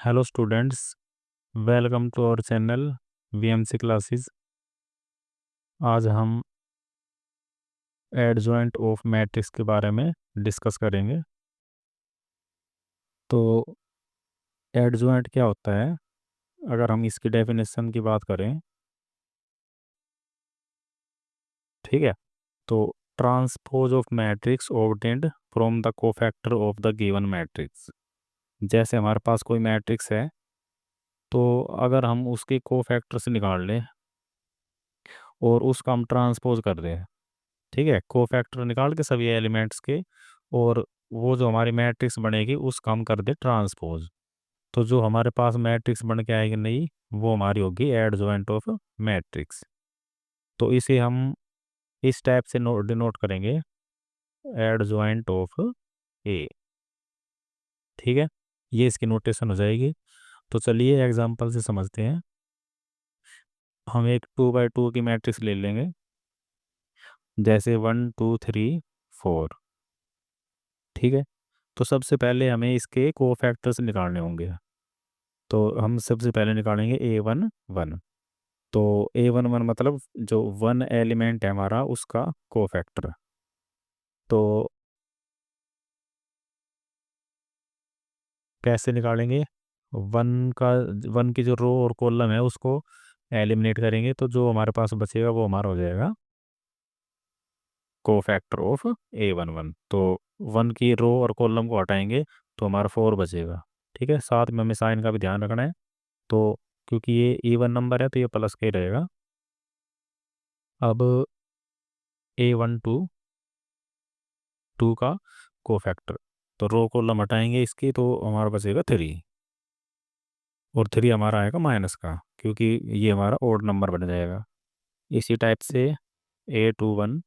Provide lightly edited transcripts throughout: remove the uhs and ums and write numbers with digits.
Hello students, welcome to our channel VMC classes. आज हम adjoint of matrix के बारे में डिस्कस करेंगे। तो एडजॉइंट क्या होता है? अगर हम इसकी डेफिनेशन की बात करें, ठीक है, तो transpose of matrix obtained from the cofactor of the given matrix. जैसे हमारे पास कोई मैट्रिक्स है, तो अगर हम उसके कोफैक्टर से निकाल लें और उसका हम ट्रांसपोज कर दें, ठीक है, कोफैक्टर निकाल के सभी एलिमेंट्स के, और वो जो हमारी मैट्रिक्स बनेगी उसका हम कर दे ट्रांसपोज, तो जो हमारे पास मैट्रिक्स बन के आएगी नहीं, वो हमारी होगी एडजॉइंट ऑफ मैट्रिक्स। तो इसे हम इस टाइप से डिनोट करेंगे, एडजॉइंट ऑफ ए। ठीक है, ये इसकी नोटेशन हो जाएगी। तो चलिए एग्जांपल से समझते हैं। हम एक 2 बाई 2 की मैट्रिक्स ले लेंगे, जैसे 1 2 3 4। ठीक है, तो सबसे पहले हमें इसके कोफैक्टर्स निकालने होंगे। तो हम सबसे पहले निकालेंगे A11। तो A11 मतलब जो वन एलिमेंट है हमारा उसका कोफैक्टर। तो कैसे निकालेंगे? वन का, वन की जो रो और कॉलम है उसको एलिमिनेट करेंगे, तो जो हमारे पास बचेगा वो हमारा हो जाएगा कोफैक्टर ऑफ A11। तो वन की रो और कॉलम को हटाएंगे तो हमारा 4 बचेगा। ठीक है, साथ में हमें साइन का भी ध्यान रखना है। तो क्योंकि ये इवन नंबर है तो ये प्लस का ही रहेगा। अब A12 का कोफैक्टर, तो रो कॉलम हटाएंगे इसकी तो हमारा बचेगा 3, और 3 हमारा आएगा माइनस का, क्योंकि ये हमारा ओड नंबर बन जाएगा। इसी टाइप से A21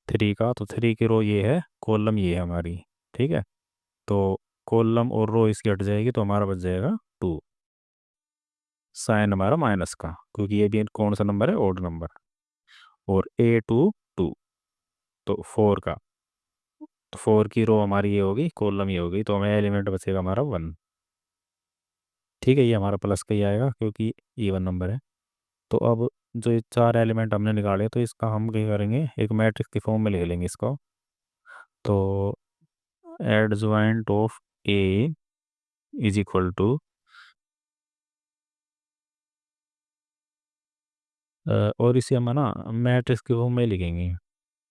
3 का, तो 3 की रो ये है, कॉलम ये है हमारी। ठीक है, तो कॉलम और रो इसकी हट जाएगी तो हमारा बच जाएगा 2, साइन हमारा माइनस का, क्योंकि ये भी कौन सा नंबर है, ओड नंबर। और A22, तो 4 का, तो 4 की रो हमारी ये होगी, कॉलम ये होगी, तो हमें एलिमेंट बचेगा हमारा 1। ठीक है, ये हमारा प्लस का ही आएगा क्योंकि इवन नंबर है। तो अब जो ये 4 एलिमेंट हमने निकाले, तो इसका हम क्या करेंगे, एक मैट्रिक्स की फॉर्म में लिख लेंगे इसको। तो adjoint of A is equal to, और इसे हम है ना मैट्रिक्स की फॉर्म में लिखेंगे।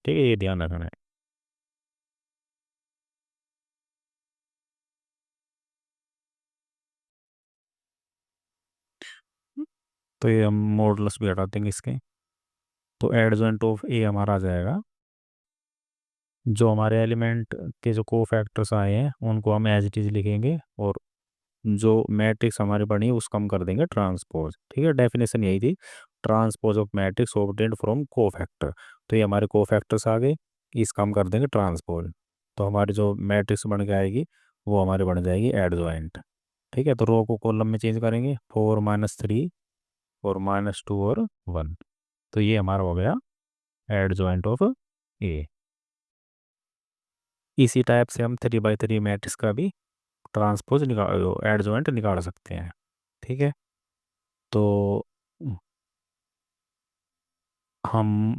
ठीक है, ये ध्यान रखना है। तो ये हम मॉडुलस भी हटा देंगे इसके। तो एडजॉइंट ऑफ ए हमारा आ जाएगा, जो हमारे एलिमेंट के जो को फैक्टर्स आए हैं उनको हम एज इट इज लिखेंगे, और जो मैट्रिक्स हमारी बनी उसको हम कर देंगे ट्रांसपोज। ठीक है, डेफिनेशन यही थी, transpose of matrix obtained from को फैक्टर। तो ये हमारे को फैक्टर्स आ गए, इसका हम कर देंगे ट्रांसपोज, तो हमारी जो मैट्रिक्स बन के आएगी वो हमारी बन जाएगी एडजॉइंट। ठीक है, तो रो को कॉलम में चेंज करेंगे, 4 - 3 और -2 और 1। तो ये हमारा हो गया एडजॉइंट ऑफ ए। इसी टाइप से हम 3 बाई 3 मैट्रिक्स का भी ट्रांसपोज निकाल, एडजॉइंट निकाल सकते हैं। ठीक है, तो हम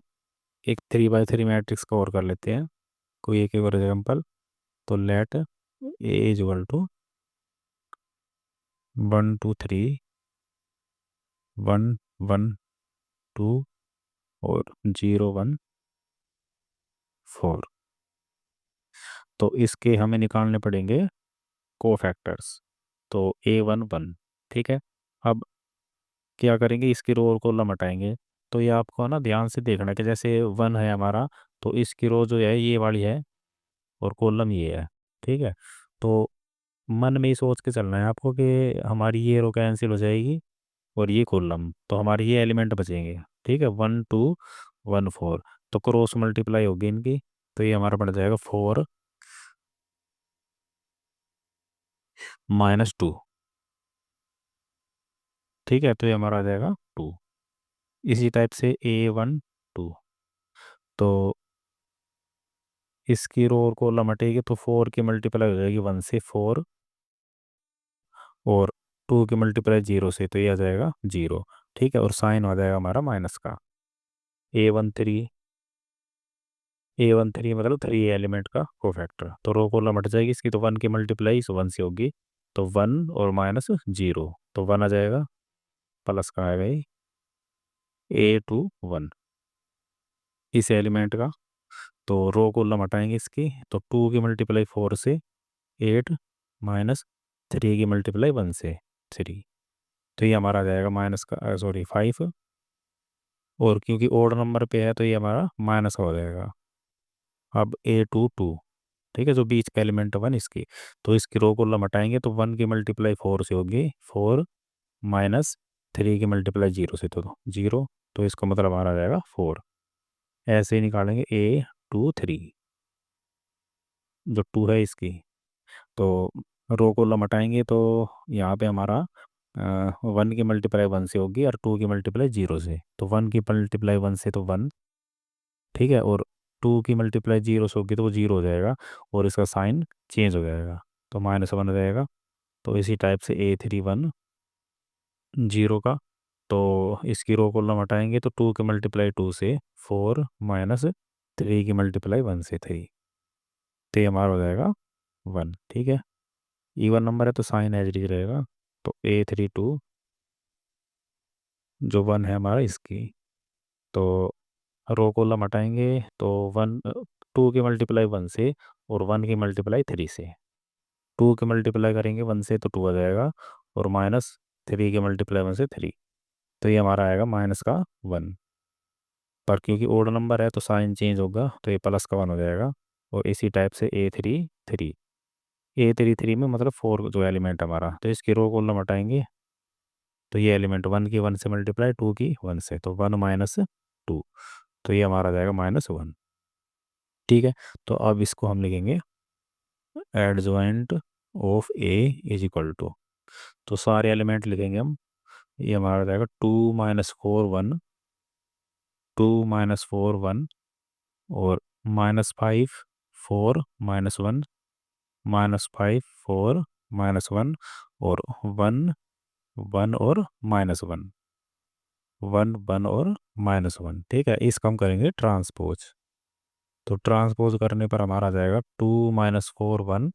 एक 3 बाई 3 मैट्रिक्स का और कर लेते हैं, कोई एक और एग्जाम्पल। तो let A is equal to 1 2 3 1 1 2 और 0 1 4। तो इसके हमें निकालने पड़ेंगे कोफैक्टर्स। तो A11। ठीक है, अब क्या करेंगे, इसकी रो और कॉलम हटाएंगे। तो ये आपको ना ध्यान से देखना है कि जैसे 1 है हमारा, तो इसकी रो जो है ये वाली है और कॉलम ये है। ठीक है, तो मन में ही सोच के चलना है आपको कि हमारी ये रो कैंसिल हो जाएगी और ये कॉलम, तो हमारे ये एलिमेंट बचेंगे। ठीक है, 1 2 1 4, तो क्रॉस मल्टीप्लाई होगी इनकी, तो ये हमारा पड़ जाएगा 4 - 2। ठीक है, तो ये हमारा आ जाएगा 2। इसी टाइप से A12, तो इसकी रो और कॉलम हटेगी तो 4 की मल्टीप्लाई हो जाएगी 1 से 4, और टू की मल्टीप्लाई जीरो से तो ये आ जाएगा जीरो। ठीक है, और साइन आ जाएगा हमारा माइनस का। A13, A13 मतलब थ्री एलिमेंट का कोफैक्टर, तो रो कॉलम हट जाएगी इसकी, तो वन की मल्टीप्लाई इस वन से होगी, तो वन और माइनस जीरो, तो वन आ जाएगा, प्लस का आएगा ये A21 इस एलिमेंट का। तो रो कॉलम हटाएंगे इसकी, तो टू की मल्टीप्लाई फोर से एट, माइनस थ्री की मल्टीप्लाई वन से थ्री, तो ये हमारा आ जाएगा माइनस का, सॉरी फाइव, और क्योंकि ओड नंबर पे है तो ये हमारा माइनस हो जाएगा। अब A22, ठीक है, जो बीच का एलिमेंट वन इसकी, तो इसकी रो कॉलम हटाएंगे तो वन की मल्टीप्लाई फोर से होगी फोर, माइनस थ्री की मल्टीप्लाई जीरो से तो जीरो, तो इसका मतलब हमारा आ जाएगा फोर। ऐसे ही निकालेंगे A23, जो टू है इसकी, तो रो कॉलम हटाएंगे तो यहाँ पे हमारा वन की मल्टीप्लाई वन से होगी और टू की मल्टीप्लाई जीरो से, तो वन की मल्टीप्लाई वन से तो वन, ठीक है, और टू की मल्टीप्लाई जीरो से होगी तो वो जीरो हो जाएगा, और इसका साइन चेंज हो जाएगा, तो माइनस वन हो जाएगा। तो इसी टाइप से A31 जीरो का, तो इसकी रो कॉलम हटाएंगे तो टू की मल्टीप्लाई टू से फोर, माइनस थ्री की मल्टीप्लाई वन से थ्री, तो ये हमारा हो जाएगा वन। ठीक है, इवन नंबर है तो साइन एज इट इज रहेगा, तो A32 जो वन है हमारा इसकी, तो रो कॉलम हटाएंगे तो वन, टू की मल्टीप्लाई वन से और वन की मल्टीप्लाई थ्री से, टू की मल्टीप्लाई करेंगे वन से तो टू आ जाएगा, और माइनस थ्री की मल्टीप्लाई वन से थ्री, तो ये हमारा आएगा माइनस का वन। पर क्योंकि ओड नंबर है तो साइन चेंज होगा, तो ये प्लस का वन हो जाएगा। और इसी टाइप से A33 में मतलब फोर जो एलिमेंट हमारा, तो इसकी रो कॉलम हटाएंगे तो ये एलिमेंट वन की वन से मल्टीप्लाई, टू की वन से, तो वन माइनस टू, तो ये हमारा आ जाएगा माइनस वन। ठीक है, तो अब इसको हम लिखेंगे adjoint of A is equal to, तो सारे एलिमेंट लिखेंगे हम, ये हमारा आ जाएगा two minus four one, two minus four one, और minus five four minus one, minus five four minus one, और वन वन और माइनस वन, वन वन और माइनस वन। ठीक है, इसका हम करेंगे ट्रांसपोज, तो ट्रांसपोज करने पर हमारा आ जाएगा two minus four one,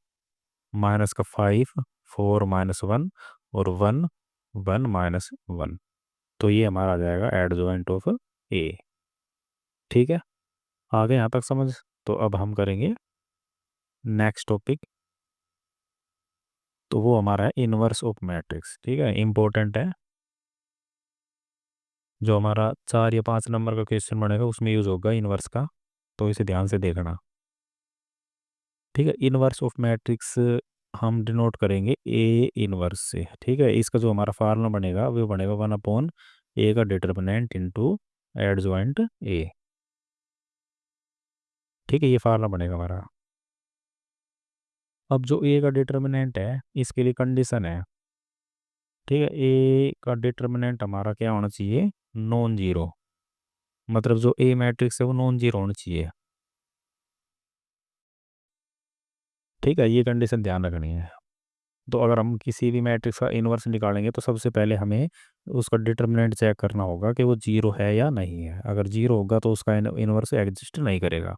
minus का फाइव फोर माइनस वन, और वन वन माइनस वन, तो ये हमारा आ जाएगा एडजॉइंट ऑफ ए। ठीक है, आगे यहाँ तक समझ। तो अब हम करेंगे नेक्स्ट टॉपिक, तो वो हमारा है इनवर्स ऑफ मैट्रिक्स। ठीक है, इम्पोर्टेंट है, जो हमारा चार या पाँच नंबर का क्वेश्चन बनेगा उसमें यूज़ होगा इनवर्स का, तो इसे ध्यान से देखना। ठीक है, इनवर्स ऑफ मैट्रिक्स हम डिनोट करेंगे ए इनवर्स से। ठीक है, इसका जो हमारा फार्मूला बनेगा वो बनेगा वन अपॉन ए का डिटर्मिनेंट इंटू एडजॉइंट ए। ठीक है, ये फार्मूला बनेगा हमारा। अब जो ए का डिटर्मिनेंट है इसके लिए कंडीशन है, ठीक है, ए का डिटर्मिनेंट हमारा क्या होना चाहिए, नॉन जीरो, मतलब जो ए मैट्रिक्स है वो नॉन जीरो होना चाहिए। ठीक है, ये कंडीशन ध्यान रखनी है। तो अगर हम किसी भी मैट्रिक्स का इन्वर्स निकालेंगे तो सबसे पहले हमें उसका डिटर्मिनेंट चेक करना होगा कि वो जीरो है या नहीं है। अगर जीरो होगा तो उसका इन्वर्स एग्जिस्ट नहीं करेगा।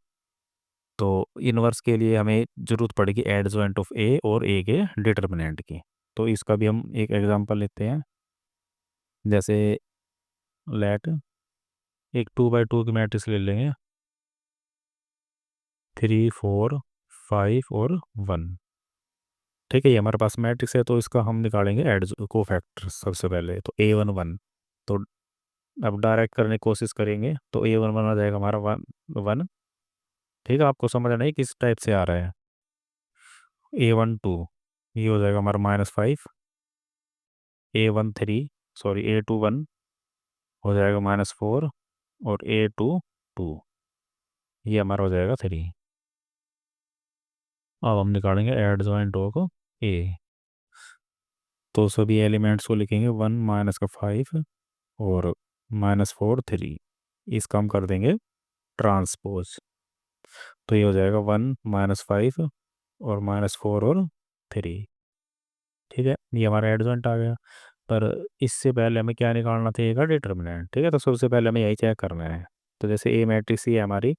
तो इन्वर्स के लिए हमें ज़रूरत पड़ेगी एडजॉइंट ऑफ ए और ए के डिटर्मिनेंट की। तो इसका भी हम एक एग्जांपल लेते हैं, जैसे लेट एक टू बाई टू की मैट्रिक्स ले लेंगे, थ्री फोर फाइव और वन। ठीक है, ये हमारे पास मैट्रिक्स है, तो इसका हम निकालेंगे एड कोफैक्टर सबसे पहले, तो A11। तो अब डायरेक्ट करने की कोशिश करेंगे तो A11 आ जाएगा हमारा वन वन। ठीक है, आपको समझ नहीं किस टाइप से आ रहा है। A12 ये हो जाएगा हमारा minus five, A13 sorry A21 हो जाएगा माइनस फोर, और A22 ये हमारा हो जाएगा थ्री। अब हम निकालेंगे एडजॉइंट ऑफ ए, तो सभी एलिमेंट्स को लिखेंगे वन माइनस का फाइव और माइनस फोर थ्री, इसका हम कर देंगे ट्रांसपोज, तो ये हो जाएगा वन माइनस फाइव और माइनस फोर और थ्री। ठीक है, ये हमारा एडजॉइंट आ गया। पर इससे पहले हमें क्या निकालना था, ए का डिटर्मिनेंट। ठीक है, तो सबसे पहले हमें यही चेक करना है। तो जैसे ए मैट्रिक्स ही है हमारी,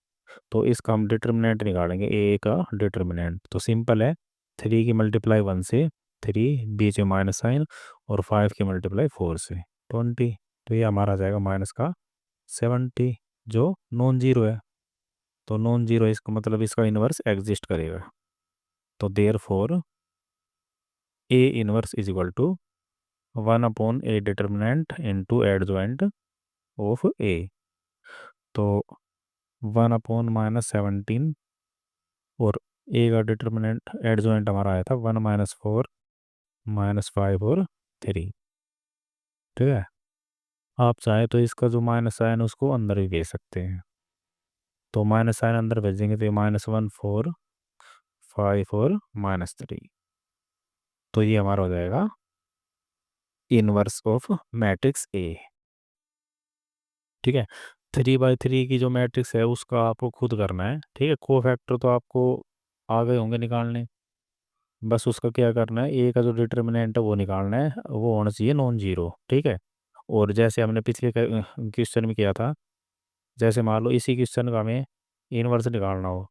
तो इसका हम डिटर्मिनेंट निकालेंगे, ए का डिटर्मिनेंट तो सिंपल है, 3 की मल्टीप्लाई 1 से 3, बीच में माइनस साइन, और 5 की मल्टीप्लाई 4 से 20। तो ये हमारा आ जाएगा माइनस का 70, जो नॉन जीरो है। तो नॉन जीरो इसका मतलब इसका इन्वर्स एग्जिस्ट करेगा। तो therefore A inverse is equal to 1/a determinant into adjoint of A. तो 1/-17, और ए का डिटर्मिनेंट एडजॉइंट हमारा आया था 1 - 4 -5 और 3। ठीक है, आप चाहे तो इसका जो माइनस साइन है उसको अंदर भी भेज सकते हैं। तो माइनस साइन अंदर भेजेंगे तो ये -1 4 5 और -3। तो ये हमारा हो जाएगा इनवर्स ऑफ मैट्रिक्स ए। ठीक है, 3/3 की जो मैट्रिक्स है उसका आपको खुद करना है। ठीक है, कोफैक्टर तो आपको आ गए होंगे निकालने, बस उसका क्या करना है, ए का जो डिटर्मिनेंट है वो निकालना है, वो होना चाहिए नॉन जीरो। ठीक है, और जैसे हमने पिछले क्वेश्चन में किया था, जैसे मान लो इसी क्वेश्चन का हमें इनवर्स निकालना हो।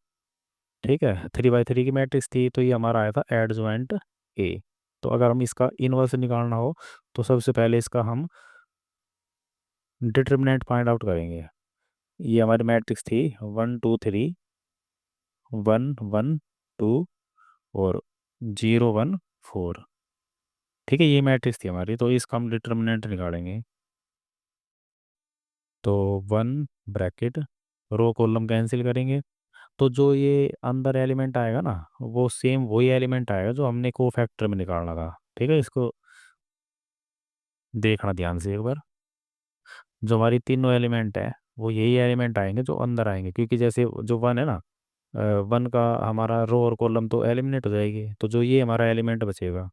ठीक है, 3/3 की मैट्रिक्स थी, तो ये हमारा आया था एडजॉइंट ए। तो अगर हम इसका इनवर्स निकालना हो, तो सबसे पहले इसका हम डिटर्मिनेंट फाइंड आउट करेंगे। ये हमारी मैट्रिक्स थी 1 2 3 1 1 2 और 0 1 4। ठीक है, ये मैट्रिक्स थी हमारी, तो इसका हम डिटर्मिनेंट निकालेंगे। तो 1 ब्रैकेट, रो कॉलम कैंसिल करेंगे, तो जो ये अंदर एलिमेंट आएगा ना, वो सेम वही एलिमेंट आएगा जो हमने कोफैक्टर में निकालना था। ठीक है, इसको देखना ध्यान से एक बार। जो हमारी तीनों एलिमेंट है वो यही एलिमेंट आएंगे जो अंदर आएंगे, क्योंकि जैसे जो वन है ना, वन का हमारा रो और कॉलम तो एलिमिनेट हो जाएगी, तो जो ये हमारा एलिमेंट बचेगा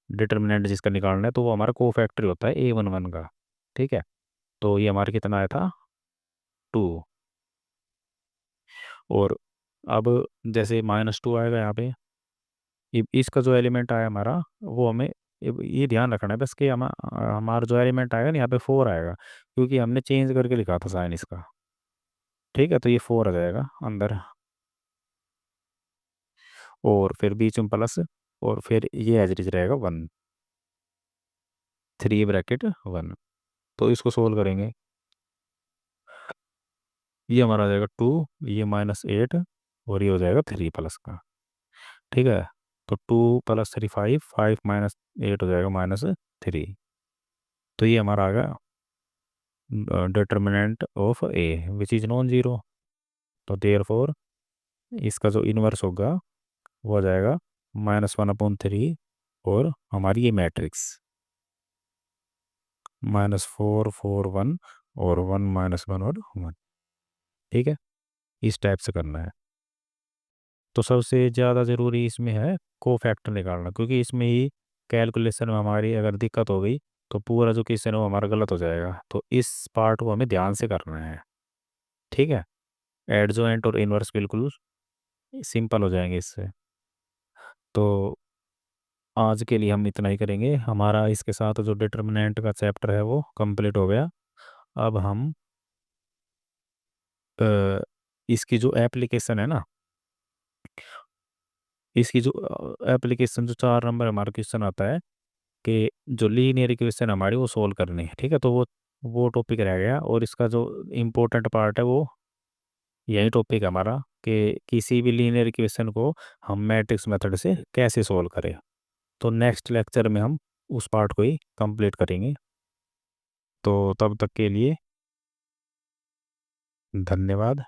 डिटर्मिनेंट जिसका निकालना है, तो वो हमारा कोफैक्टर होता है A11 का। ठीक है, तो ये हमारा कितना आया था 2। और अब जैसे -2 आएगा यहाँ पे, इसका जो एलिमेंट आया हमारा, वो हमें ये ध्यान रखना है बस कि हमारा जो एलिमेंट आएगा ना यहाँ पे 4 आएगा, क्योंकि हमने चेंज करके लिखा था साइन इसका। ठीक है, तो ये 4 आ जाएगा अंदर, और फिर बीच में प्लस, और फिर ये एज इट इज रहेगा 1, 3 ब्रैकेट 1। तो इसको सोल्व करेंगे, ये हमारा आ जाएगा 2, ये -8, और ये हो जाएगा 3 प्लस का। ठीक है, तो 2 + 3 5, 5 - 8 हो जाएगा -3। तो ये हमारा आ गया determinant of A which is non zero. तो देयर फोर इसका जो इन्वर्स होगा वो आ जाएगा -1/3, और हमारी ये मैट्रिक्स -4 4 1 और 1 - 1 और 1। ठीक है, इस टाइप से करना है। तो सबसे ज़्यादा ज़रूरी इसमें है कोफैक्टर निकालना, क्योंकि इसमें ही कैलकुलेशन में हमारी अगर दिक्कत हो गई तो पूरा जो क्वेश्चन है वो हमारा गलत हो जाएगा। तो इस पार्ट को हमें ध्यान से करना है। ठीक है, एडजॉइंट और इनवर्स बिल्कुल सिंपल हो जाएंगे इससे। तो आज के लिए हम इतना ही करेंगे, हमारा इसके साथ जो डिटर्मिनेंट का चैप्टर है वो कंप्लीट हो गया। अब हम अ, इसकी जो एप्लीकेशन है ना, इसकी जो एप्लीकेशन जो 4 नंबर हमारा क्वेश्चन आता है कि जो लीनियर इक्वेशन हमारी वो सोल्व करनी है। ठीक है, तो वो टॉपिक रह गया, और इसका जो इम्पोर्टेंट पार्ट है वो यही टॉपिक है हमारा, कि किसी भी लीनियर इक्वेशन को हम मैट्रिक्स मेथड से कैसे सोल्व करें। तो नेक्स्ट लेक्चर में हम उस पार्ट को ही कंप्लीट करेंगे। तो तब तक के लिए धन्यवाद।